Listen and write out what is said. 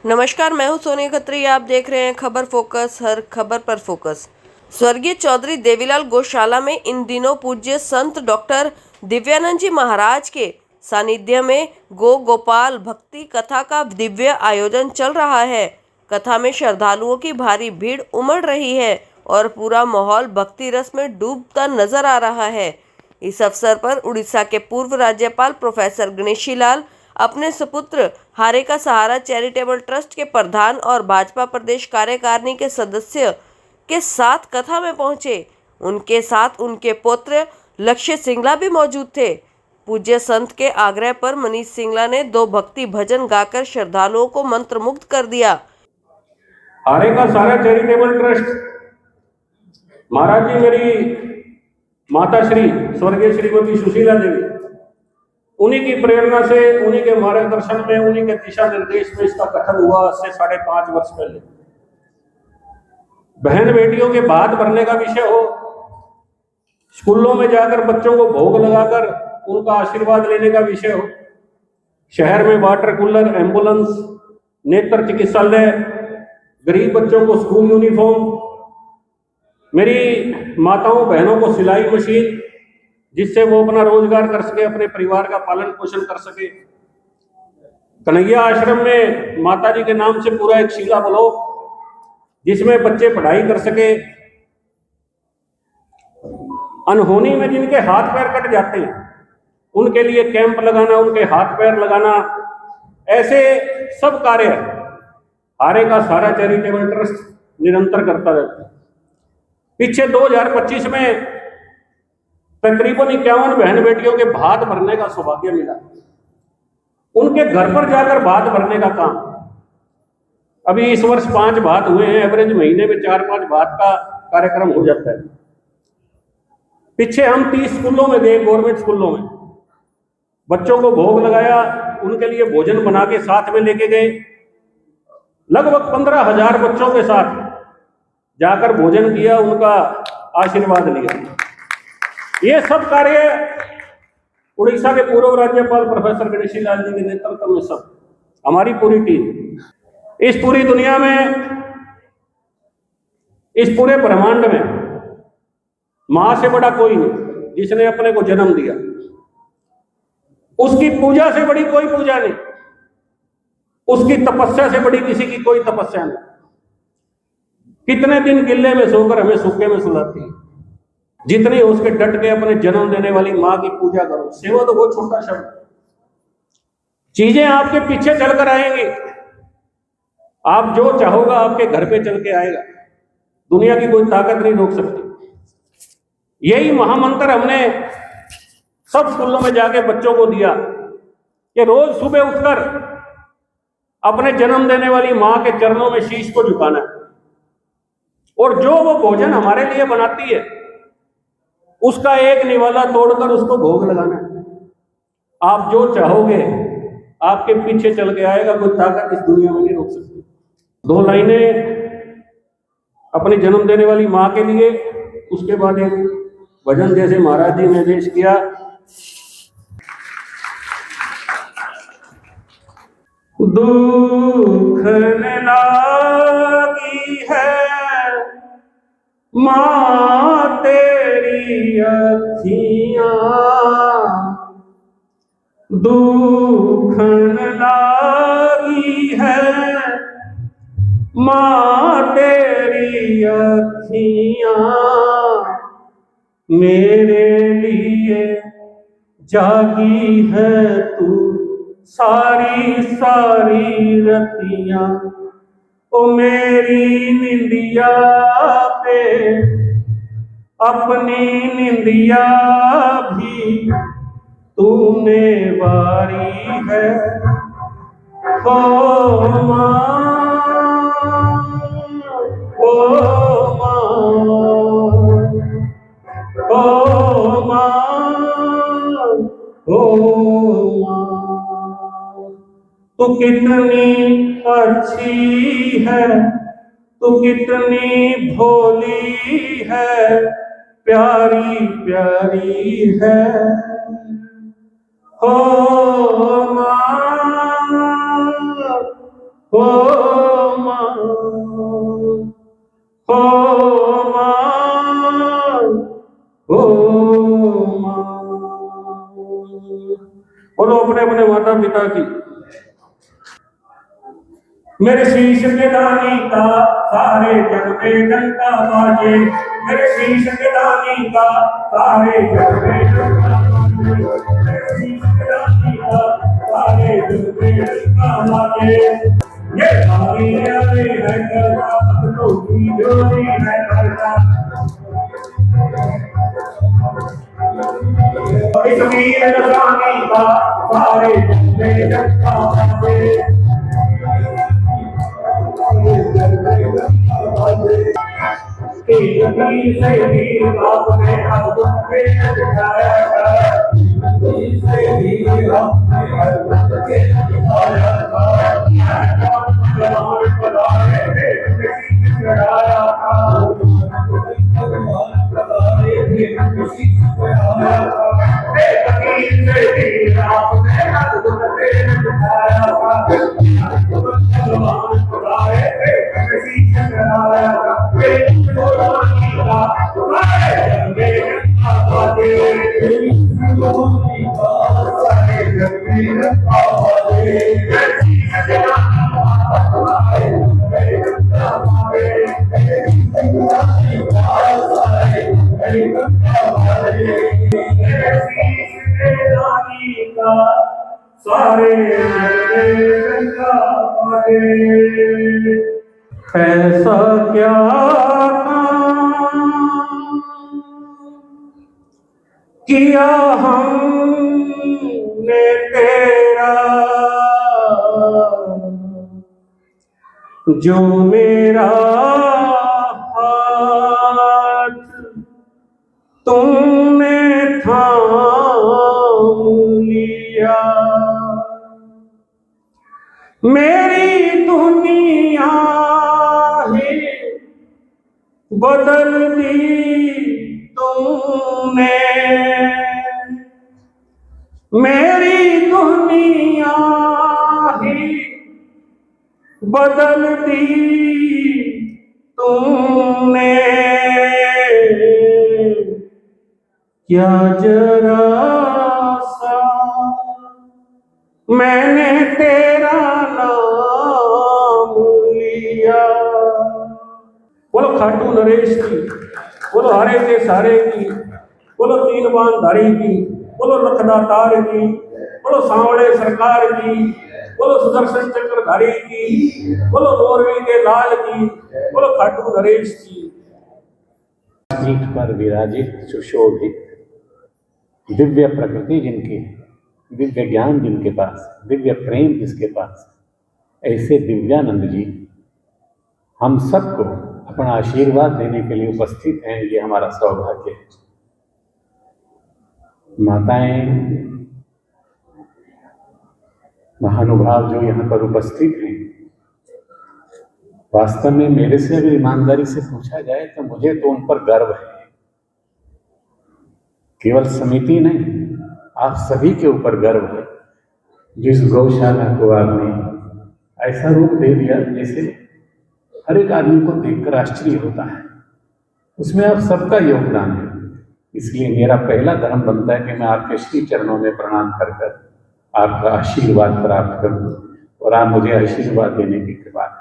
नमस्कार, मैं हूं सोनिया खत्री। आप देख रहे हैं खबर फोकस, हर खबर पर फोकस। स्वर्गीय चौधरी देवीलाल गौशाला में इन दिनों पूज्य संत डॉक्टर दिव्यानंद जी महाराज के सानिध्य में गो गोपाल भक्ति कथा का दिव्य आयोजन चल रहा है। कथा में श्रद्धालुओं की भारी भीड़ उमड़ रही है और पूरा माहौल भक्ति रस में डूबता नजर आ रहा है। इस अवसर पर उड़ीसा के पूर्व राज्यपाल प्रोफेसर गणेशी लाल अपने सुपुत्र हारे का सहारा चैरिटेबल ट्रस्ट के प्रधान और भाजपा प्रदेश कार्यकारिणी के सदस्य के साथ कथा में पहुंचे। उनके साथ उनके पुत्र लक्ष्य सिंगला भी मौजूद थे। पूज्य संत के आग्रह पर मनीष सिंगला ने 2 भक्ति भजन गाकर श्रद्धालुओं को मंत्रमुग्ध कर दिया। हारे का सहारा चैरिटेबल ट्रस्ट महाराज जी मेरी माता श्री स्वर्गीय श्रीमती सुशीला देवी, उन्हीं की प्रेरणा से, उन्हीं के मार्गदर्शन में, उन्हीं के दिशा निर्देश में इसका गठन हुआ आज से 5.5 वर्ष पहले। बहन बेटियों के भात भरने का विषय हो, स्कूलों में जाकर बच्चों को भोग लगाकर उनका आशीर्वाद लेने का विषय हो, शहर में वाटर कूलर, एम्बुलेंस, नेत्र चिकित्सालय, गरीब बच्चों को स्कूल यूनिफॉर्म, मेरी माताओं बहनों को सिलाई मशीन जिससे वो अपना रोजगार कर सके, अपने परिवार का पालन पोषण कर सके। कन्हैया आश्रम में माता जी के नाम से पूरा एक शीला ब्लॉक जिसमें बच्चे पढ़ाई कर सके। अनहोनी में जिनके हाथ पैर कट जाते हैं उनके लिए कैंप लगाना, उनके हाथ पैर लगाना, ऐसे सब कार्य हारे का सहारा चैरिटेबल ट्रस्ट निरंतर करता रहता है। पीछे 2025 में तकरीबन 51 बहन बेटियों के भात भरने का सौभाग्य मिला। उनके घर पर जाकर भात भरने का काम, अभी इस वर्ष 5 भात हुए हैं। एवरेज महीने में 4-5 भात का कार्यक्रम हो जाता है। पीछे हम 30 स्कूलों में गए, गवर्नमेंट स्कूलों में बच्चों को भोग लगाया, उनके लिए भोजन बना के साथ में लेके गए। लगभग 15,000 बच्चों के साथ जाकर भोजन किया, उनका आशीर्वाद लिया। ये सब कार्य उड़ीसा के पूर्व राज्यपाल प्रोफेसर गणेशी लाल जी के नेतृत्व में, सब हमारी पूरी टीम, इस पूरी दुनिया में, इस पूरे ब्रह्मांड में मां से बड़ा कोई नहीं। जिसने अपने को जन्म दिया, उसकी पूजा से बड़ी कोई पूजा नहीं, उसकी तपस्या से बड़ी किसी की कोई तपस्या नहीं। कितने दिन गिल्ले में सोकर हमें सूखे में सुलाती है। जितने उसके डट के अपने जन्म देने वाली मां की पूजा करो। सेवा तो बहुत छोटा शब्द, चीजें आपके पीछे चलकर आएंगी। आप जो चाहोगा आपके घर पे चल के आएगा। दुनिया की कोई ताकत नहीं रोक सकती। यही महामंत्र हमने सब स्कूलों में जाके बच्चों को दिया कि रोज सुबह उठकर अपने जन्म देने वाली मां के चरणों में शीश को झुकाना है और जो वो भोजन हमारे लिए बनाती है उसका एक निवाला तोड़कर उसको भोग लगाना है। आप जो चाहोगे आपके पीछे चल के आएगा। कोई ताकत इस दुनिया में नहीं रोक सकती। 2 लाइनें अपनी जन्म देने वाली मां के लिए, उसके बाद एक भजन जैसे महाराज जी ने पेश किया। दुख लागी है मां तेरी अखियां, दुखन लागी है मां तेरी अखियां, मेरे लिए जागी है तू सारी सारी रतियां। ओ मेरी निंदिया पे अपनी निंदिया भी तूने वारी है। ओ मां, ओ मां, ओ मां, ओ मां, तू कितनी अच्छी है, तू कितनी भोली है, प्यारी प्यारी है। हो मां, हो माँ, हो माँ, हो माँ। बोलो अपने अपने माता पिता की। मेरे शीश के दानी का सारे जग में डंका बाजे, मेरे शीश के दानी का सारे जग में डंका बाजे, मेरे शीश के दानी का सारे जग में डंका बाजे। ये सारी यादें है करता, भक्तों की जोड़ी है करता। इस वीर दानी का सारे जग में डंका बाजे। सारे ऐसा क्या किया हमने तेरा, जो मेरा हाथ तुमने थाम लिया। मेरी दुनिया ही बदल दी तुमने, मेरी दुनिया ही बदल दी तुमने। क्या जरा सा मैंने तेरा नाम लिया। बोलो खाटू नरेश की, बोलो हरे के सारे की, बोलो तीन बाण धारी की, बोलो लखदातार की, बोलो सांवड़े सरकार की, बोलो सुदर्शन चक्रधारी की, बोलो मोरवी के लाल की, बोलो खाटू नरेश की। पीठ पर विराजित सुशोभित दिव्य प्रकृति जिनकी, दिव्य ज्ञान जिनके पास, दिव्य प्रेम जिसके पास, ऐसे दिव्यानंद जी हम सबको अपना आशीर्वाद देने के लिए उपस्थित हैं। ये हमारा सौभाग्य है। माताएं, महानुभाव जो यहाँ पर उपस्थित हैं, वास्तव में मेरे से अगर ईमानदारी से पूछा जाए तो मुझे तो उन पर गर्व है। केवल समिति नहीं, आप सभी के ऊपर गर्व है। जिस गौशाला को आपने ऐसा रूप दे दिया जैसे हर एक आदमी को देखकर आश्चर्य होता है, उसमें आप सबका योगदान है। इसलिए मेरा पहला धर्म बनता है कि मैं आपके श्री चरणों में प्रणाम कर आपका आशीर्वाद प्राप्त करूं और आप मुझे आशीर्वाद देने की कृपा करें।